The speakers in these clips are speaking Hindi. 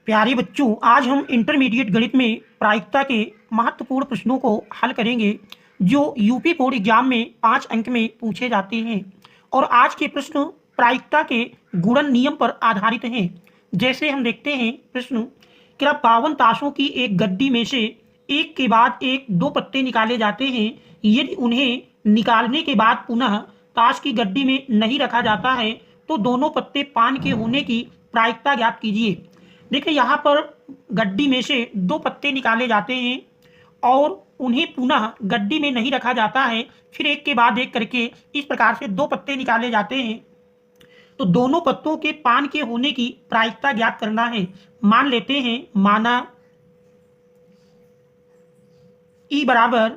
प्यारे बच्चों, आज हम इंटरमीडिएट गणित में प्रायिकता के महत्वपूर्ण प्रश्नों को हल करेंगे जो यूपी बोर्ड एग्जाम में 5 अंक में पूछे जाते हैं। और आज के प्रश्न प्रायिकता के गुणन नियम पर आधारित हैं। जैसे हम देखते हैं प्रश्न, क्या 52 ताशों की एक गड्डी में से एक के बाद एक 2 पत्ते निकाले जाते हैं। यदि उन्हें निकालने के बाद पुनः ताश की गड्डी में नहीं रखा जाता है तो दोनों पत्ते पान के होने की प्रायिकता ज्ञात कीजिए। देखिए यहाँ पर गड्डी में से 2 पत्ते निकाले जाते हैं और उन्हें पुनः गड्डी में नहीं रखा जाता है, फिर एक के बाद एक करके इस प्रकार से 2 पत्ते निकाले जाते हैं। तो दोनों पत्तों के पान के होने की प्रायिकता ज्ञात करना है। मान लेते हैं, माना ई बराबर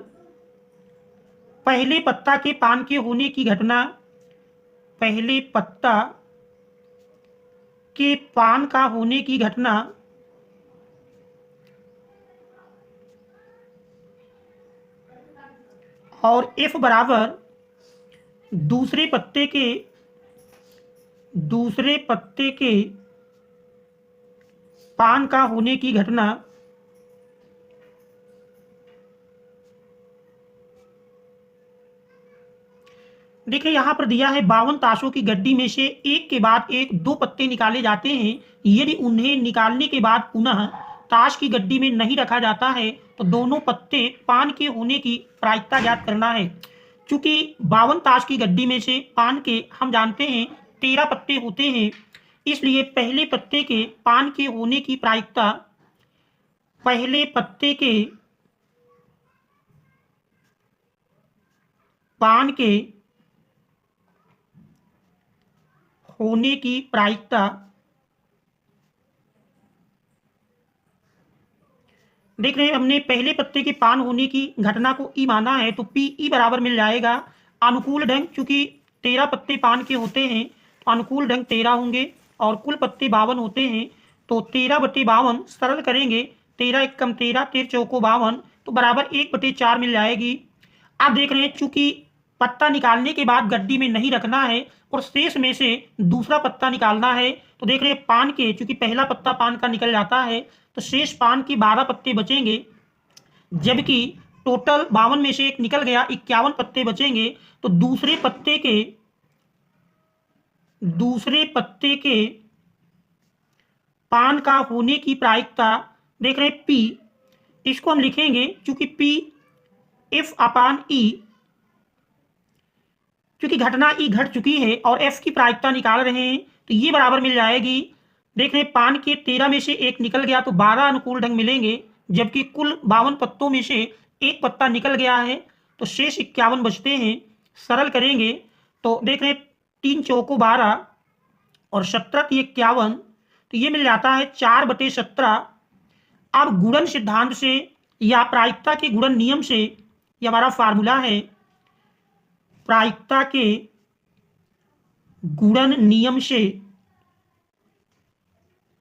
पहले पत्ता के पान के होने की घटना, पहले पत्ता के पान का होने की घटना और एफ बराबर दूसरे पत्ते के पान का होने की घटना। देखिए यहाँ पर दिया है 52 ताशों की गड्डी में से एक के बाद एक 2 पत्ते निकाले जाते हैं। यदि उन्हें निकालने के बाद पुनः ताश की गड्डी में नहीं रखा जाता है तो दोनों पत्ते पान के होने की प्रायिकता ज्ञात करना है। चूंकि 52 ताश की गड्डी में से पान के हम जानते हैं 13 पत्ते होते हैं, इसलिए पहले पत्ते के पान के होने की प्रायिकता, पहले पत्ते के पान के होने की प्रायिकता, देख रहे हैं हमने पहले पत्ते के पान होने की घटना को ई माना है तो पी ई बराबर मिल जाएगा अनुकूल ढंग। चूंकि 13 पत्ते पान के होते हैं तो अनुकूल ढंग 13 होंगे और कुल पत्ते 52 होते हैं तो 13/52 सरल करेंगे, 13 एकम 13, 13 चौको 52 तो बराबर 1/4 मिल जाएगी। आप देख रहे हैं चूंकि पत्ता निकालने के बाद गड्डी में नहीं रखना है और शेष में से दूसरा पत्ता निकालना है, तो देख रहे हैं पान के, चूंकि पहला पत्ता पान का निकल जाता है तो शेष पान के 12 पत्ते बचेंगे, जबकि टोटल 52 में से एक निकल गया, 51 पत्ते बचेंगे। तो दूसरे पत्ते के पान का होने की प्रायिकता, देख रहे हैं पी, इसको हम लिखेंगे चूंकि पी एफ अपान ई, क्योंकि घटना ई घट चुकी है और एफ की प्रायिकता निकाल रहे हैं तो ये बराबर मिल जाएगी। देख रहे हैं पान के 13 में से एक निकल गया तो 12 अनुकूल ढंग मिलेंगे, जबकि कुल 52 पत्तों में से एक पत्ता निकल गया है तो शेष 51 बचते हैं। सरल करेंगे तो देख रहे हैं 3 चौको 12 और 17 51, तो ये मिल जाता है 4/17। अब गुणन सिद्धांत से या प्रायिकता के गुणन नियम से, ये हमारा फार्मूला है, प्रायिकता के गुणन नियम से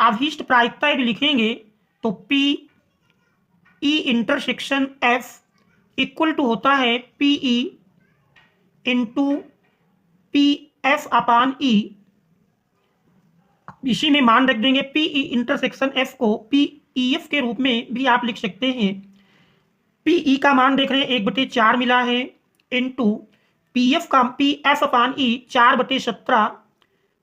अभीष्ट प्रायिकता यदि लिखेंगे तो P E intersection F equal to होता है P E into P F upon E. इसी में मान रख देंगे पी ई इंटरसेक्शन एफ को पी ई एफ के रूप में भी आप लिख सकते हैं। पी ई का मान देख रहे हैं 1/4 मिला है, इंटू पी एफ का पी एफ अपान ई 4/17,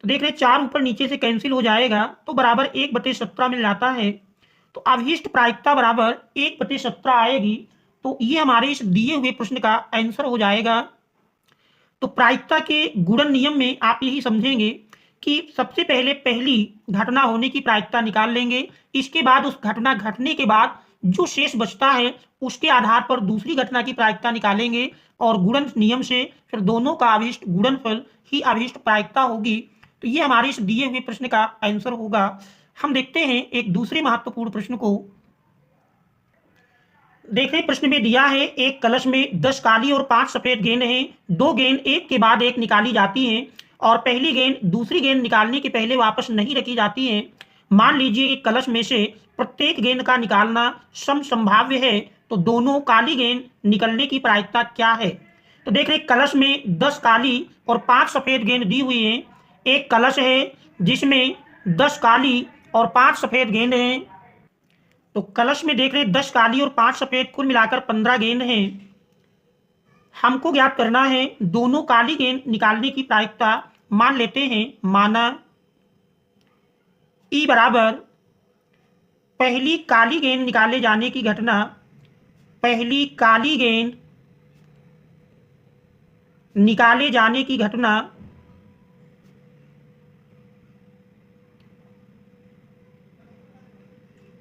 तो देख रहे हैं 4 ऊपर नीचे से कैंसिल हो जाएगा तो बराबर 1/17 मिल जाता है। तो अभीष्ट प्रायिकता बराबर 1/17 आएगी। तो ये हमारे इस दिए हुए प्रश्न का आंसर हो जाएगा। तो प्रायिकता के गुणन नियम में आप यही समझेंगे कि सबसे पहले पहली घटना होने की प्रायिकता निकाल लेंगे, इसके बाद उस घटना घटने के बाद जो शेष बचता है उसके आधार पर दूसरी घटना की प्रायिकता निकालेंगे और गुणन नियम से फिर दोनों का अभीष्ट गुणनफल ही अभीष्ट प्रायिकता होगी। तो ये हमारे इस दिए हुए प्रश्न का आंसर होगा। हम देखते हैं एक दूसरे महत्वपूर्ण प्रश्न को। देखें प्रश्न में दिया है एक कलश में 10 काली और 5 सफेद गेंद हैं। 2 गेंद एक के बाद एक निकाली जाती हैं और पहली गेंद दूसरी गेंद निकालने के पहले वापस नहीं रखी जाती है। मान लीजिए कि कलश में से प्रत्येक गेंद का निकालना समसंभाव्य है, तो दोनों काली गेंद निकलने की प्रायिकता क्या है। तो देख रहे कलश में 10 काली और 5 सफेद गेंद दी हुई हैं। एक कलश है जिसमें 10 काली और 5 सफेद गेंद हैं। तो कलश में देख रहे हैं 10 काली और 5 सफेद, कुल मिलाकर 15 गेंद हैं। हमको ज्ञात करना है दोनों काली गेंद निकालने की प्रायिकता। मान लेते हैं, माना ई बराबर पहली काली गेंद निकाले जाने की घटना, पहली काली गेंद निकाले जाने की घटना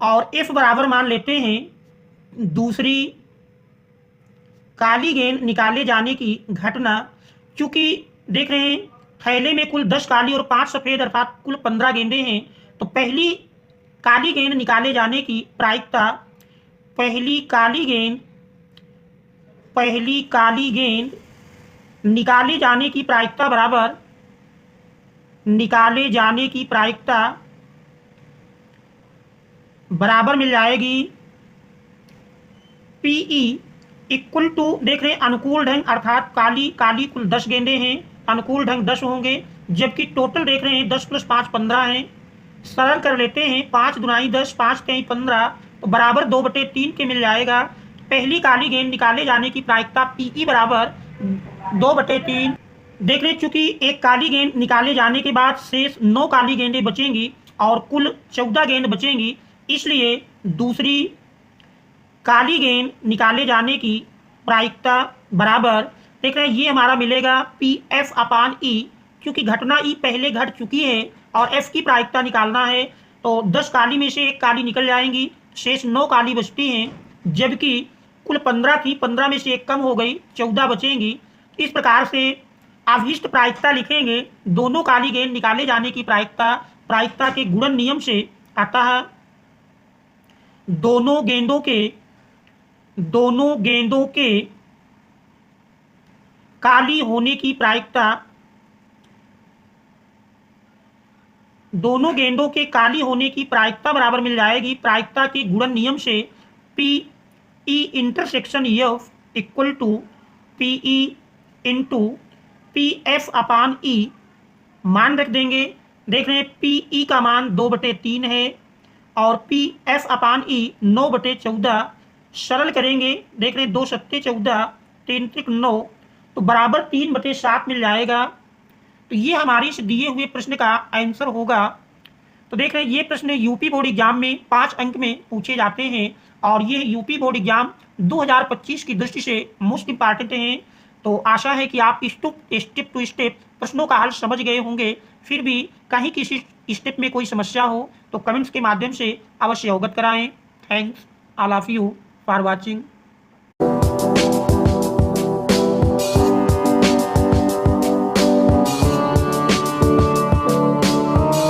और एफ बराबर मान लेते हैं दूसरी काली गेंद निकाले जाने की घटना। क्योंकि देख रहे हैं थैले में कुल 10 काली और 5 सफेद अर्थात कुल 15 गेंदें हैं। तो पहली काली गेंद निकाले जाने की प्रायिकता, पहली काली गेंद निकाले जाने की प्रायिकता बराबर निकाले जाने की प्रायिकता बराबर मिल जाएगी पीई इक्वल टू, देख रहे हैं अनुकूल ढंग अर्थात काली कुल 10 गेंदें हैं, अनुकूल ढंग 10 होंगे, जबकि टोटल देख रहे हैं 10 + 5 15 हैं। सरल कर लेते हैं, 5 दूनी 10, 5 तिहाई 15, तो बराबर 2/3 के मिल जाएगा। पहली काली गेंद निकाले जाने की प्रायिकता पीई बराबर 2/3। देख रहे हैं चूंकि एक काली गेंद निकाले जाने के बाद शेष 9 काली गेंदें बचेंगी और कुल 14 गेंद बचेंगी, इसलिए दूसरी काली गेंद निकाले जाने की प्रायिकता बराबर, देख रहे हैं ये हमारा मिलेगा PF/E, क्योंकि घटना ई पहले घट चुकी है और एफ की प्रायिकता निकालना है। तो 10 काली में से एक काली निकल जाएंगी, शेष 9 काली बचती हैं, जबकि कुल 15 थी, 15 में से एक कम हो गई, 14 बचेंगी। इस प्रकार से अभीष्ट प्रायिकता लिखेंगे, दोनों काली गेंद निकाले जाने की प्रायिकता के गुणन नियम से आता है। दोनों गेंदों के काली होने की प्रायिकता, दोनों गेंदों के काली होने की प्रायिकता बराबर मिल जाएगी प्रायिकता के गुणन नियम से PE intersection F equal to PE into PF/E। मान रख देंगे, देख रहे हैं PE का मान 2/3 है और PF/E 9/14। सरल करेंगे, देख रहे हैं 2 × 7 = 14, 3 × 9, तो बराबर 3/7 मिल जाएगा। तो ये हमारी इस दिए हुए प्रश्न का आंसर होगा। तो देख रहे हैं ये प्रश्न यूपी बोर्ड एग्जाम में 5 अंक में पूछे जाते हैं और ये यूपी बोर्ड एग्जाम 2025 की दृष्टि से मोस्ट इंपॉर्टेंट हैं। तो आशा है कि आप स्टेप टू स्टेप प्रश्नों का हल समझ गए होंगे। फिर भी कहीं किसी स्टेप में कोई समस्या हो तो कमेंट्स के माध्यम से अवश्य अवगत कराएं। Thanks all of you for watching.